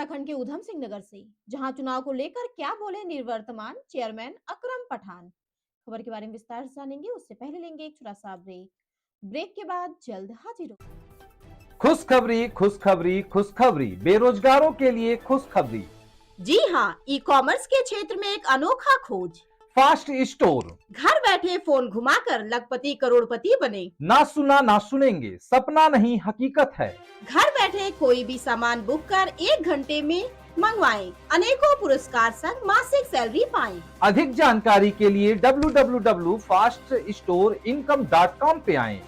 उत्तराखंड के उधम सिंह नगर से, जहां चुनाव को लेकर क्या बोले निवर्तमान चेयरमैन अकरम पठान। खबर के बारे में विस्तार से जानेंगे, उससे पहले लेंगे एक छोटा सा ब्रेक। ब्रेक के बाद जल्द हाजिर हो। खुशखबरी खुशखबरी खुशखबरी, बेरोजगारों के लिए खुशखबरी। जी हाँ, ई कॉमर्स के क्षेत्र में एक अनोखा खोज। फास्ट स्टोर, घर बैठे फोन घुमाकर लखपति करोड़पति बने। ना सुना ना सुनेंगे, सपना नहीं हकीकत है। घर बैठे कोई भी सामान बुक कर 1 घंटे में मंगवाएं, अनेकों पुरस्कार संग मासिक सैलरी पाएं। अधिक जानकारी के लिए www.faststoreincome.com पे आएं।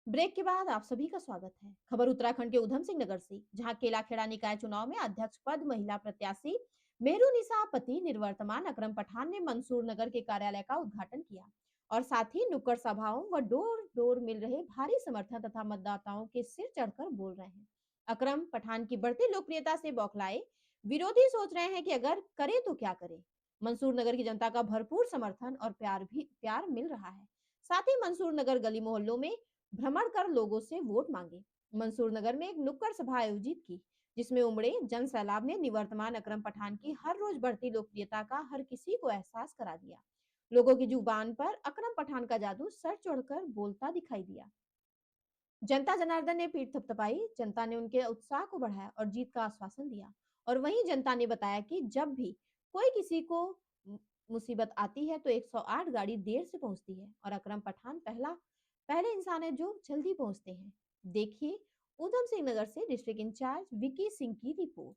ब्रेक के बाद आप सभी का स्वागत है। खबर उत्तराखंड के उधम सिंह नगर से, जहां केलाखेड़ा निकाय चुनाव में अध्यक्ष पद महिला प्रत्याशी मेहरुनिसा पति निवर्तमान अकरम पठान ने मंसूर नगर के कार्यालय का उद्घाटन किया और साथ ही नुक्कड़ सभाओं व डोर डोर मिल रहे भारी समर्थन तथा मतदाताओं के सिर चढ़कर बोल रहे हैं। अकरम पठान की बढ़ती लोकप्रियता से बौखलाए विरोधी सोच रहे हैं कि अगर करे तो क्या करे। मंसूर नगर की जनता का भरपूर समर्थन और प्यार मिल रहा है। साथ ही मंसूर नगर गली मोहल्लों में भ्रमण कर लोगों से वोट मांगे। मंसूर नगर में एक नुक्कड़ सभा आयोजित की, जिसमें उमड़े जन सैलाब ने निवर्तमान अकरम पठान की हर रोज बढ़ती लोकप्रियता का हर किसी को एहसास करा दिया। लोगों की जुबान पर अकरम पठान का जादू सर चढ़कर बोलता दिखाई दिया। जनता जनार्दन ने पीठ थपथपाई, जनता ने उनके उत्साह को बढ़ाया और जीत का आश्वासन दिया। और वहीं जनता ने बताया कि जब भी कोई किसी को मुसीबत आती है तो 108 गाड़ी देर से पहुंचती है और अकरम पठान पहले इंसान है जो जल्दी पहुंचते हैं। देखिए उधम सिंह नगर से डिस्ट्रिक्ट इंचार्ज विकी सिंह की रिपोर्ट।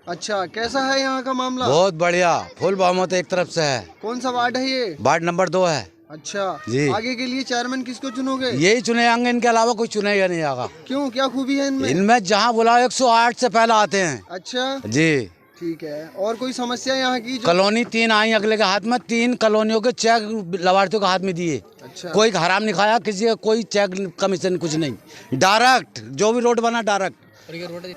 अच्छा, कैसा है यहाँ का मामला? बहुत बढ़िया, फुल बहुमत एक तरफ से है। कौन सा वार्ड है ये? वार्ड नंबर 2 है। अच्छा जी। आगे के लिए चेयरमैन किसको चुनोगे? यही चुनेंगे, इनके अलावा कोई चुनेगा नहीं आगा। क्यों, क्या खूबी है इनमें? इनमें जहाँ बुलाओ 108 से पहले आते हैं। अच्छा जी ठीक है। और कोई समस्या यहाँ की? कॉलोनी 3 आई अगले के हाथ में, 3 कॉलोनियों के चेक लाभार्थियों के हाथ में दिए। अच्छा। कोई हराम नहीं खाया किसी का, कोई चेक कमीशन कुछ नहीं, डायरेक्ट जो भी रोड बना डायरेक्ट।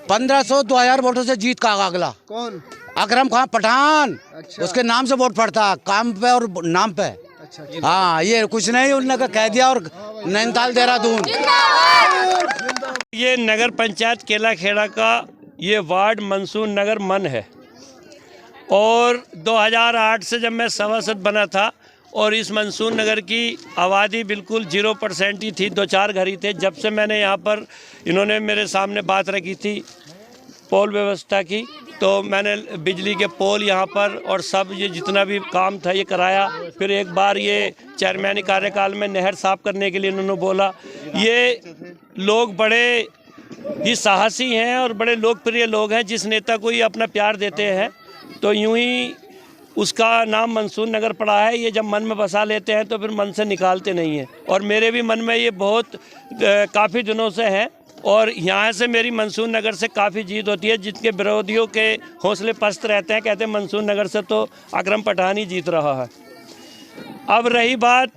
1500-2000 वोटों से जीत का अगला। कौन? अकरम खान पठान। अच्छा। उसके नाम से वोट पड़ता है, काम पे और नाम पे। अच्छा। हाँ, ये कुछ नहीं उन्होंने कह दिया। और नैनीताल देहरादून, ये नगर पंचायत केलाखेड़ा का ये वार्ड मंसूर नगर मन है और 2008 से जब मैं सभासद बना था और इस मंसूर नगर की आबादी बिल्कुल 0% ही थी, 2-4 घर ही थे। जब से मैंने यहाँ पर इन्होंने मेरे सामने बात रखी थी पोल व्यवस्था की, तो मैंने बिजली के पोल यहाँ पर और सब ये जितना भी काम था ये कराया। फिर एक बार ये चेयरमैनी कार्यकाल में नहर साफ करने के लिए इन्होंने बोला। ये लोग बड़े ही साहसी हैं और बड़े लोकप्रिय लोग हैं। जिस नेता को ये अपना प्यार देते हैं तो यूं ही उसका नाम मंसूर नगर पड़ा है। ये जब मन में बसा लेते हैं तो फिर मन से निकालते नहीं हैं। और मेरे भी मन में ये बहुत काफ़ी दिनों से है और यहाँ से मेरी मंसूर नगर से काफ़ी जीत होती है। जिनके विरोधियों के हौसले पस्त रहते हैं, कहते हैं मंसूर नगर से तो अकरम पठान ही जीत रहा है। अब रही बात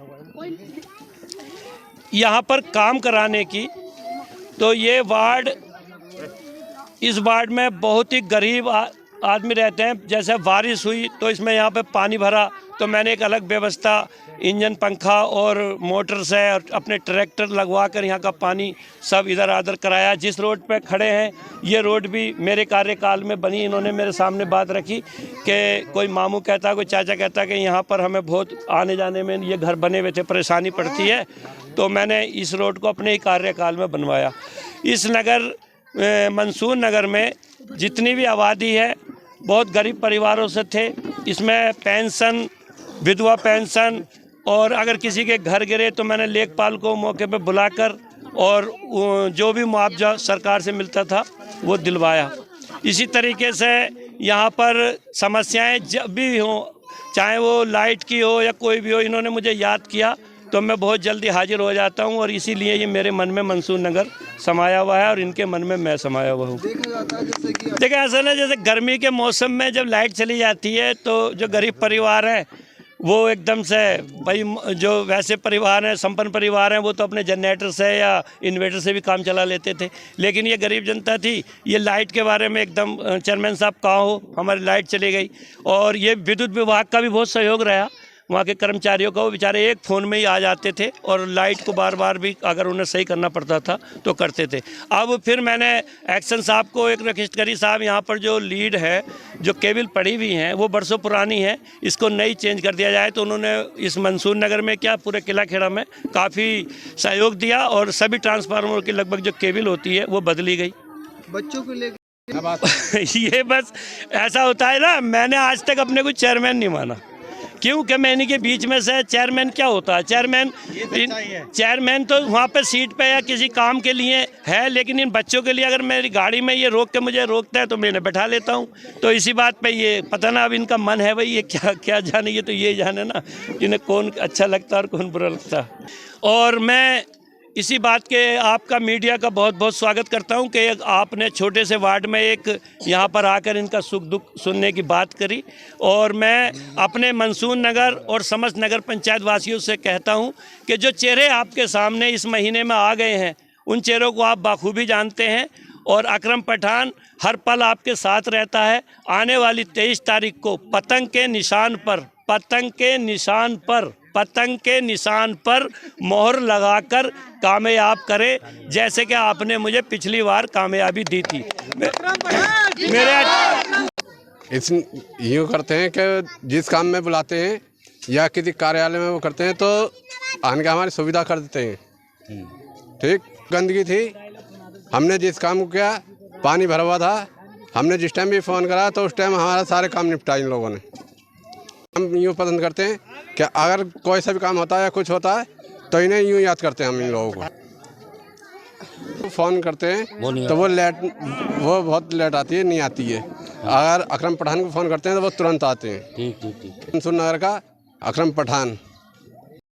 यहाँ पर काम कराने की, तो ये वार्ड, इस वार्ड में बहुत ही गरीब आदमी रहते हैं। जैसे बारिश हुई तो इसमें यहाँ पे पानी भरा तो मैंने एक अलग व्यवस्था इंजन पंखा और मोटर से और अपने ट्रैक्टर लगवा कर यहाँ का पानी सब इधर आधर कराया। जिस रोड पे खड़े हैं ये रोड भी मेरे कार्यकाल में बनी। इन्होंने मेरे सामने बात रखी कि कोई मामू कहता, कोई चाचा कहता कि यहाँ पर हमें बहुत आने जाने में ये घर बने हुए थे परेशानी पड़ती है, तो मैंने इस रोड को अपने ही कार्यकाल में बनवाया। इस नगर मंसूर नगर में जितनी भी आबादी है बहुत गरीब परिवारों से थे। इसमें पेंशन, विधवा पेंशन और अगर किसी के घर गिरे तो मैंने लेखपाल को मौके पे बुलाकर और जो भी मुआवजा सरकार से मिलता था वो दिलवाया। इसी तरीके से यहाँ पर समस्याएं जब भी हों, चाहे वो लाइट की हो या कोई भी हो, इन्होंने मुझे याद किया तो मैं बहुत जल्दी हाजिर हो जाता हूँ और इसीलिए ये मेरे मन में मंसूर नगर समाया हुआ है और इनके मन में मैं समाया हुआ हूँ। देखिए ऐसा ना, जैसे गर्मी के मौसम में जब लाइट चली जाती है तो जो गरीब परिवार हैं वो एकदम से, भाई जो वैसे परिवार हैं, संपन्न परिवार हैं, वो तो अपने जनरेटर से या इन्वर्टर से भी काम चला लेते थे। लेकिन ये गरीब जनता थी, ये लाइट के बारे में एकदम चेयरमैन साहब कहा हो हमारी लाइट चली गई और ये विद्युत विभाग का भी बहुत सहयोग रहा। वहाँ के कर्मचारियों का, वो बेचारे एक फ़ोन में ही आ जाते थे और लाइट को बार बार भी अगर उन्हें सही करना पड़ता था तो करते थे। अब फिर मैंने एक्शन साहब को एक रिक्वेस्ट करी, साहब यहाँ पर जो लीड है, जो केबल पड़ी हुई हैं वो बरसों पुरानी है, इसको नई चेंज कर दिया जाए। तो उन्होंने इस मंसूर नगर में क्या पूरे किला खेड़ा में काफ़ी सहयोग दिया और सभी ट्रांसफार्मर की लगभग जो केबल होती है वो बदली गई। बच्चों को लेकर ये बस ऐसा होता है ना, मैंने आज तक अपने को चेयरमैन नहीं माना, क्योंकि मैं इन्हीं के बीच में से चेयरमैन क्या होता है, चेयरमैन तो वहाँ पे सीट पे या किसी काम के लिए है, लेकिन इन बच्चों के लिए अगर मेरी गाड़ी में ये रोक के मुझे रोकता है तो मैं इन्हें बैठा लेता हूँ। तो इसी बात पे ये पता ना अब इनका मन है भाई, ये क्या क्या जाने, ये तो ये जाने ना इन्हें कौन अच्छा लगता है और कौन बुरा लगता है। और मैं इसी बात के आपका मीडिया का बहुत बहुत स्वागत करता हूं कि आपने छोटे से वार्ड में एक यहाँ पर आकर इनका सुख दुख सुनने की बात करी। और मैं अपने मंसूर नगर और समस्त नगर पंचायत वासियों से कहता हूं कि जो चेहरे आपके सामने इस महीने में आ गए हैं उन चेहरों को आप बाखूबी जानते हैं और अकरम पठान हर पल आपके साथ रहता है। आने वाली 23 तारीख को पतंग के निशान पर मोहर लगाकर कामयाब करे, जैसे कि आपने मुझे पिछली बार कामयाबी दी थी। यूँ करते हैं कि जिस काम में बुलाते हैं या किसी कार्यालय में वो करते हैं तो आने का हमारी सुविधा कर देते हैं। ठीक, गंदगी थी, हमने जिस काम को किया, पानी भरा हुआ था, हमने जिस टाइम भी फ़ोन करा तो उस टाइम हमारा सारे काम निपटाए इन लोगों ने। हम यूँ पसंद करते हैं कि अगर कोई सा भी काम होता है या कुछ होता है तो इन्हें यूँ याद करते हैं हम इन लोगों को। फ़ोन करते हैं तो वो बहुत लेट आती है, नहीं आती है। अगर अकरम पठान को फ़ोन करते हैं तो वो तुरंत आते हैं। मंसूर नगर का अकरम पठान।